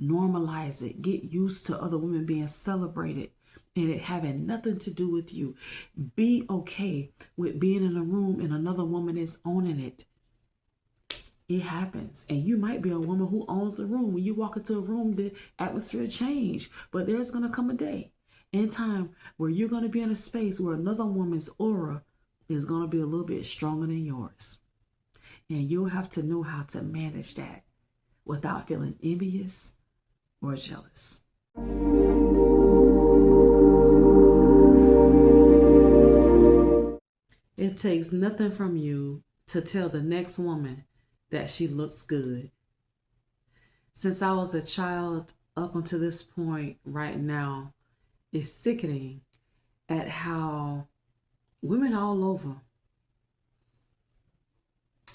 Normalize it. Get used to other women being celebrated and it having nothing to do with you. Be okay with being in a room and another woman is owning it. It happens. And you might be a woman who owns the room. When you walk into a room, the atmosphere change. But there's going to come a day in time where you're going to be in a space where another woman's aura is going to be a little bit stronger than yours. And you'll have to know how to manage that without feeling envious or jealous. It takes nothing from you to tell the next woman that she looks good. Since I was a child up until this point right now, it's sickening at how women all over,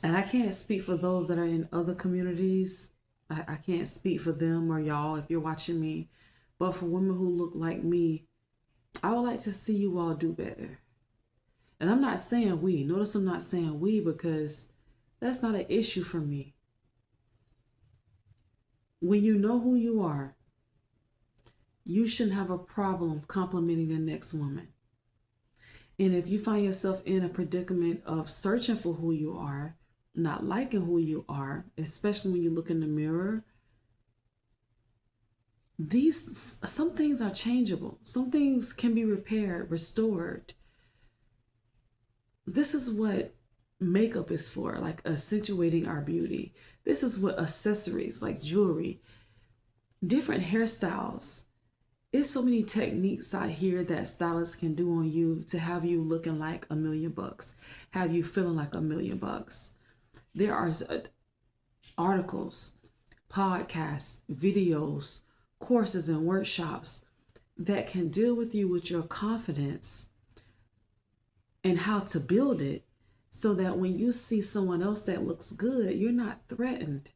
and I can't speak for those that are in other communities. I can't speak for them or y'all if you're watching me, but for women who look like me, I would like to see you all do better. And I'm not saying we. Notice I'm not saying we because that's not an issue for me. When you know who you are, you shouldn't have a problem complimenting the next woman. And if you find yourself in a predicament of searching for who you are, not liking who you are, especially when you look in the mirror, some things are changeable. Some things can be repaired, restored. This is what makeup is for, like accentuating our beauty. This is what accessories like jewelry, different hairstyles. There's so many techniques out here that stylists can do on you to have you looking like $1 million, have you feeling like $1 million. There are articles, podcasts, videos, courses, and workshops that can deal with you with your confidence and how to build it so that when you see someone else that looks good, you're not threatened,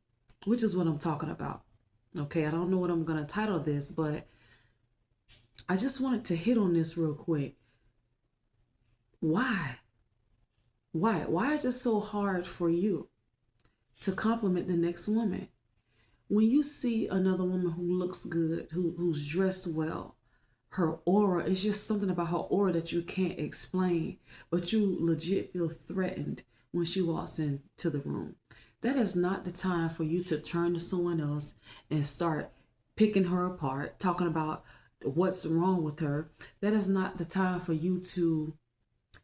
which is what I'm talking about. Okay, I don't know what I'm going to title this, but I just wanted to hit on this real quick. Why? Why is it so hard for you to compliment the next woman? When you see another woman who looks good, who's dressed well, her aura is just something about her aura that you can't explain, but you legit feel threatened when she walks into the room. That is not the time for you to turn to someone else and start picking her apart, talking about what's wrong with her. That is not the time for you to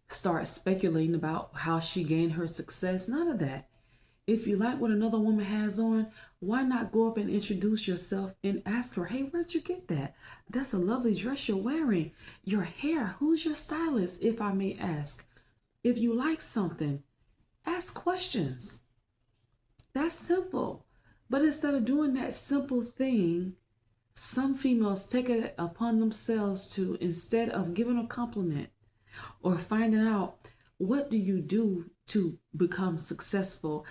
start speculating about how she gained her success. None of that. If you like what another woman has on, why not go up and introduce yourself and ask her, hey, where'd you get that? That's a lovely dress you're wearing. Your hair, who's your stylist, if I may ask? If you like something, ask questions. That's simple. But instead of doing that simple thing, some females take it upon themselves to, instead of giving a compliment or finding out what do you do to become successful,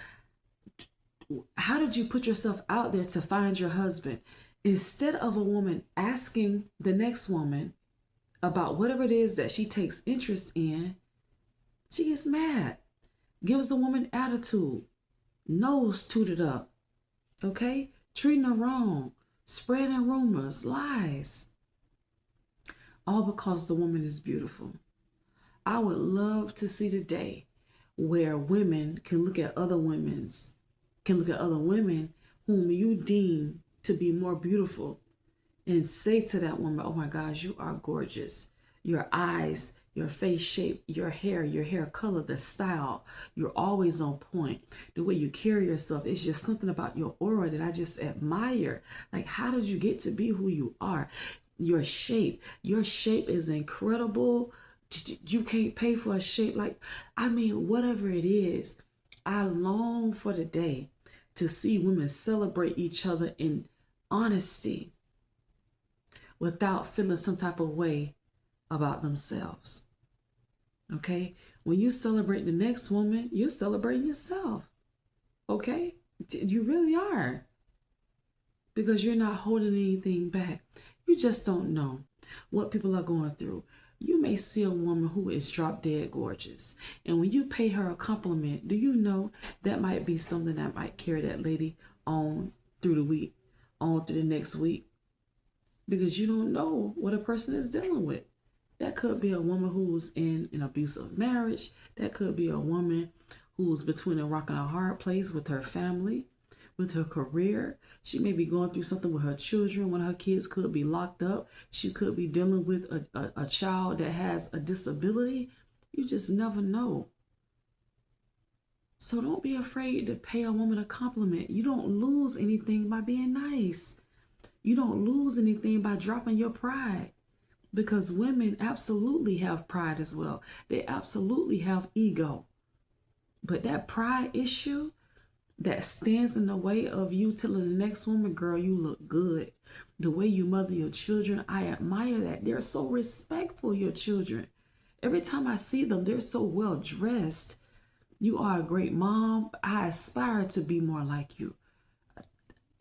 how did you put yourself out there to find your husband? Instead of a woman asking the next woman about whatever it is that she takes interest in, she gets mad, gives the woman attitude, nose tooted up, okay? Treating her wrong, spreading rumors, lies, all because the woman is beautiful. I would love to see the day where women can look at other women whom you deem to be more beautiful and say to that woman, oh my gosh, you are gorgeous. Your eyes, your face shape, your hair color, the style, you're always on point. The way you carry yourself, it's just something about your aura that I just admire. Like, how did you get to be who you are? Your shape is incredible. You can't pay for a shape whatever it is. I long for the day to see women celebrate each other in honesty without feeling some type of way about themselves. Okay? When you celebrate the next woman, you're celebrating yourself. Okay? You really are. Because you're not holding anything back. You just don't know what people are going through. You may see a woman who is drop dead gorgeous. And when you pay her a compliment, do you know that might be something that might carry that lady on through the week, on to the next week, because you don't know what a person is dealing with. That could be a woman who's in an abusive marriage. That could be a woman who's between a rock and a hard place with her family, with her career. She may be going through something with her children. One of her kids could be locked up. She could be dealing with a child that has a disability. You just never know. So don't be afraid to pay a woman a compliment. You don't lose anything by being nice. You don't lose anything by dropping your pride, because women absolutely have pride as well. They absolutely have ego. But that pride issue that stands in the way of you telling the next woman, girl, you look good. The way you mother your children, I admire that. They're so respectful, your children. Every time I see them, they're so well dressed. You are a great mom. I aspire to be more like you.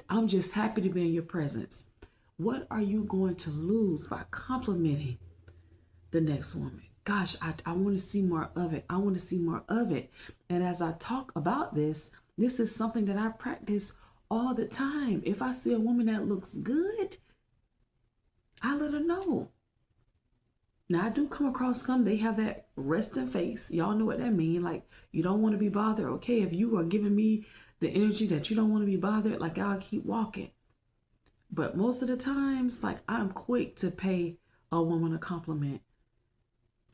I'm just happy to be in your presence. What are you going to lose by complimenting the next woman? Gosh, I want to see more of it. I want to see more of it. And as I talk about this is something that I practice all the time. If I see a woman that looks good, I let her know. Now, I do come across some, they have that resting face. Y'all know what that means. Like, you don't want to be bothered. Okay, if you are giving me the energy that you don't want to be bothered, like, I'll keep walking. But most of the times, like, I'm quick to pay a woman a compliment.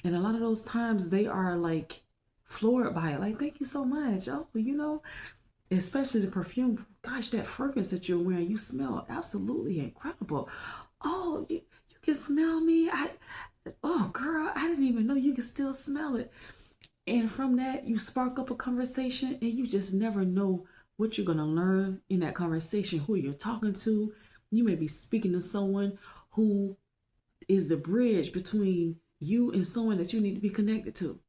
And a lot of those times, they are, like, floored by it. Like, thank you so much. Oh, you know, especially the perfume. Gosh, that fragrance that you're wearing, you smell absolutely incredible. Oh, you can smell me. Oh, girl, I didn't even know you could still smell it. And from that, you spark up a conversation, and you just never know what you're going to learn in that conversation, who you're talking to. You may be speaking to someone who is the bridge between you and someone that you need to be connected to.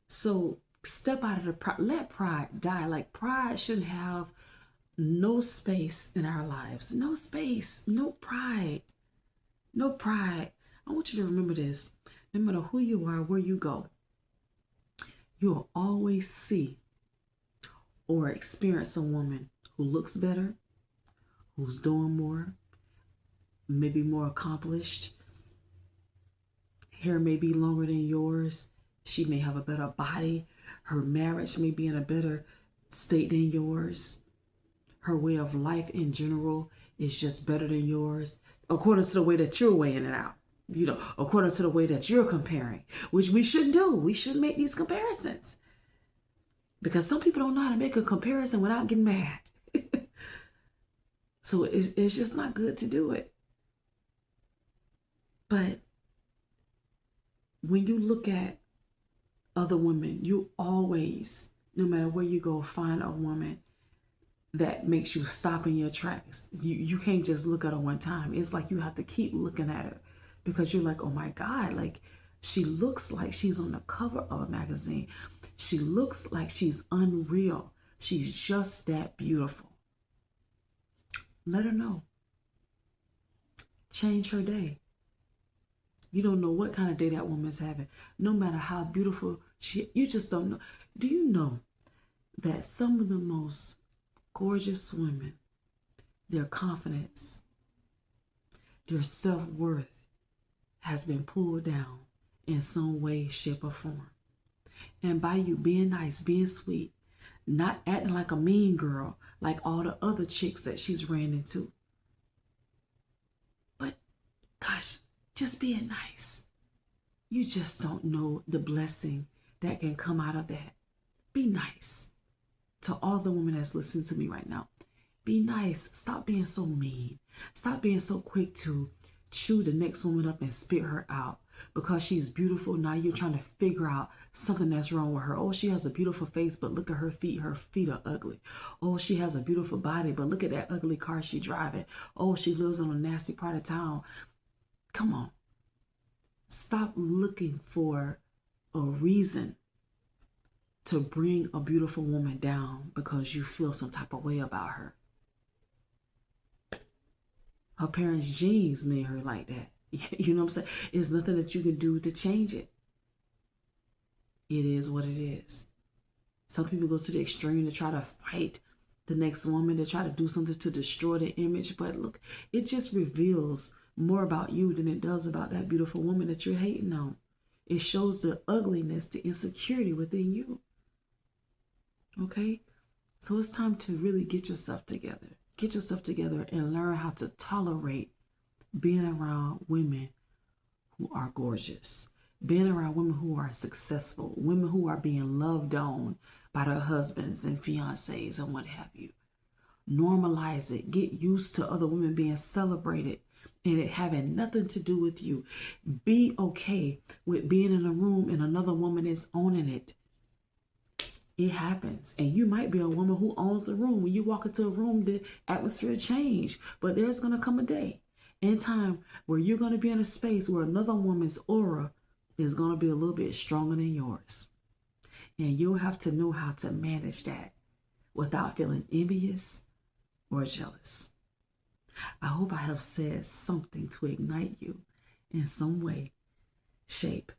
So step out of the pride. Let pride die. Like, pride shouldn't have no space in our lives. No space. No pride. No pride. I want you to remember this. No matter who you are, where you go, you'll always see or experience a woman who looks better, who's doing more, maybe more accomplished. Hair may be longer than yours. She may have a better body. Her marriage may be in a better state than yours. Her way of life in general is just better than yours, according to the way that you're weighing it out. You know, according to the way that you're comparing, which we shouldn't do. We shouldn't make these comparisons, because some people don't know how to make a comparison without getting mad. So it's just not good to do it. But when you look at other women, you always, no matter where you go, find a woman that makes you stop in your tracks. You can't just look at her one time. It's like you have to keep looking at her, because you're like, oh my God, like, she looks like she's on the cover of a magazine. She looks like she's unreal. She's just that beautiful. Let her know. Change her day. You don't know what kind of day that woman's having. No matter how beautiful you just don't know. Do you know that some of the most gorgeous women, their confidence, their self-worth has been pulled down in some way, shape, or form? And by you being nice, being sweet, not acting like a mean girl like all the other chicks that she's ran into, but gosh, just being nice. You just don't know the blessing that can come out of that. Be nice. To all the women that's listening to me right now, be nice. Stop being so mean. Stop being so quick to chew the next woman up and spit her out because she's beautiful. Now you're trying to figure out something that's wrong with her. Oh, she has a beautiful face, but look at her feet. Her feet are ugly. Oh, she has a beautiful body, but look at that ugly car she's driving. Oh, she lives in a nasty part of town. Come on. Stop looking for a reason to bring a beautiful woman down because you feel some type of way about her. Her parents' genes made her like that. You know what I'm saying? It's nothing that you can do to change it. It is what it is. Some people go to the extreme to try to fight the next woman to try to do something to destroy the image. But look, it just reveals more about you than it does about that beautiful woman that you're hating on. It shows the ugliness, the insecurity within you. Okay? So it's time to really get yourself together. Get yourself together and learn how to tolerate being around women who are gorgeous, being around women who are successful, women who are being loved on by their husbands and fiancés and what have you. Normalize it. Get used to other women being celebrated and it having nothing to do with you. Be okay with being in a room and another woman is owning it. It happens. And you might be a woman who owns the room. When you walk into a room, the atmosphere change. But there's going to come a day and time where you're going to be in a space where another woman's aura is going to be a little bit stronger than yours. And you'll have to know how to manage that without feeling envious or jealous. I hope I have said something to ignite you in some way, shape,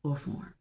or form.